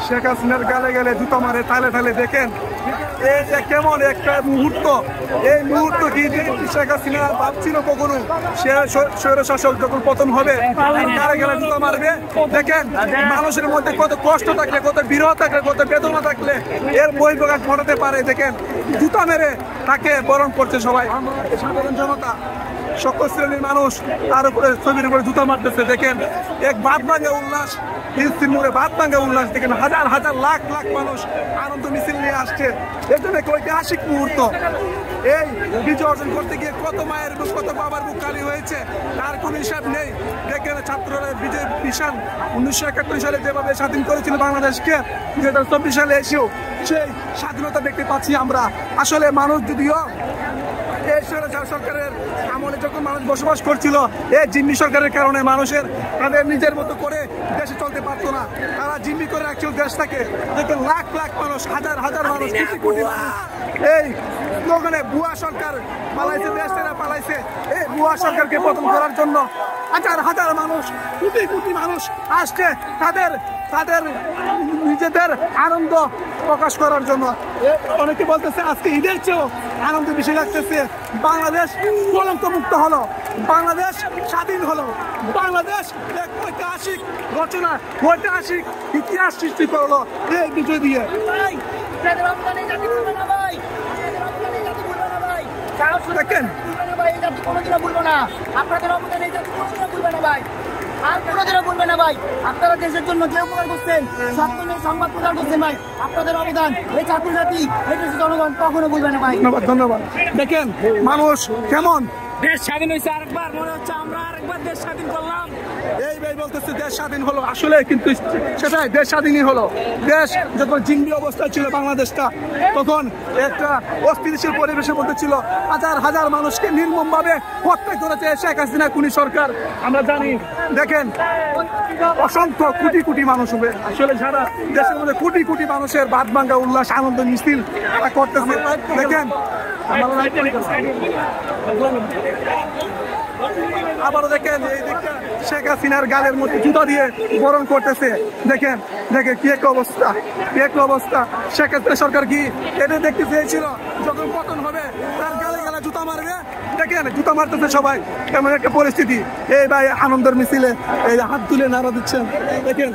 শেখ হাসিনার গালে গালে জুতা মারে তালে তালে দেখেন এই যে কেমন একটা মুহূর্ত, এই মুহূর্ত কি শেখ হাসিনা ভাবছিল কখনো সে স্বৈরশাসক যখন পতন হবে গালে গালে জুতা মারবে? দেখেন মানুষের মধ্যে কত কষ্ট থাকলে, কত বিরহ থাকলে, কত বেদনা থাকলে এর বহিঃপ্রকাশ ঘটাতে পারে। দেখেন জুতা মেরে তাকে বরণ করছে সবাই, সাধারণ জনতা, সকল শ্রেণীর মানুষ তার উপরে ছবির উপরে জুতা মারতেছে। দেখেন এক বাদ ভাঙে উল্লাস, বাদ ভাঙে উল্লাস। দেখেন হাজার হাজার লাখ লাখ মানুষ আনন্দ মিছিল নিয়ে আসছে। এর জন্য এক ঐতিহাসিক মুহূর্ত। এই বিজয় অর্জন করতে গিয়ে কত মায়ের বুক, কত বাবার বুক খালি হয়েছে তার কোনো হিসাব নেই। দেখেন ছাত্ররা বিজয় বিশাল 1971 সালে যেভাবে স্বাধীন করেছিল বাংলাদেশকে, 2024 সালে এসেও সেই স্বাধীনতা দেখতে পাচ্ছি আমরা। আসলে মানুষ যদিও এই সরকারের আমলে যখন মানুষ বসবাস করছিল, এই জিম্মি সরকারের কারণে মানুষের তাদের নিজের মতো করে দেশে চলতে পারতো না, তারা জিম্মি করে রাখছিল দেশটাকে। দেখেন লাখ লাখ মানুষ, হাজার হাজার মানুষ, কোটি কোটি মানুষ এই স্লোগানে ভুয়া সরকার পালাইছে, দেশ থেকে পালাইছে। এই ভুয়া সরকারকে পতন করার জন্য হাজার হাজার মানুষ, কোটি কোটি মানুষ আসছে তাদের তাদের নিজেদের আনন্দ প্রকাশ করার জন্য। অনেকে বলতেছে আজকে ঈদের চেয়েও আনন্দ বেশি লাগতেছে। বাংলাদেশ কলঙ্ক মুক্ত হলো, বাংলাদেশ স্বাধীন হলো, বাংলাদেশ এক ঐতিহাসিক রচনা, ঐতিহাসিক ইতিহাস সৃষ্টি করলো এই বিজয় দিয়ে। দেখেন আপনারা দেশের জন্য যে উপকার করছেন, সত্যের সংবাদ প্রচার করছেন ভাই, আপনাদের অবদান এই ছাত্রছাত্রী, এই দেশের জনগণ কখনো ভুলবে না ভাই। ধন্যবাদ ধন্যবাদ। দেখেন মানুষ কেমন, দেশ স্বাধীন হয়েছে আরেকবার, মনে হচ্ছে আমরা আরেকবার দেশ স্বাধীন করলাম। এই ভাই বলতেছে দেশ স্বাধীন হলো, আসলে কিন্তু সেটাই দেশ স্বাধীনই হলো। দেশ যখন জিম্মি অবস্থায় ছিল বাংলাদেশটা, তখন একটা অস্থিতিশীল পরিবেশের মধ্যে ছিল। হাজার হাজার মানুষকে নির্মমভাবে হত্যা করেছে শেখ হাসিনা খুনি সরকার, আমরা জানি। দেখেন অসংখ্য কোটি কোটি মানুষ হবে, আসলে সারা দেশের মধ্যে কোটি কোটি মানুষের বাদ ভাঙ্গা উল্লাস, আনন্দ মিছিল তারা করতেছে। দেখেন আবারও দেখেন এই দিকটা শেখ হাসিনার গালের মধ্যে জুতা দিয়ে বরণ করতেছে। দেখেন দেখেন কি একটা অবস্থা, কি একটা অবস্থা। শেখ হাসিনা সরকার কি এটা দেখতে চেয়েছিল যখন পতন হবে তার গালে গালে জুতা মারবে? দেখেন জুতা মারতেছে সবাই, এমন একটা পরিস্থিতি। এই ভাই আনন্দের মিছিলে এই হাত তুলে নাড়া দিচ্ছেন। দেখেন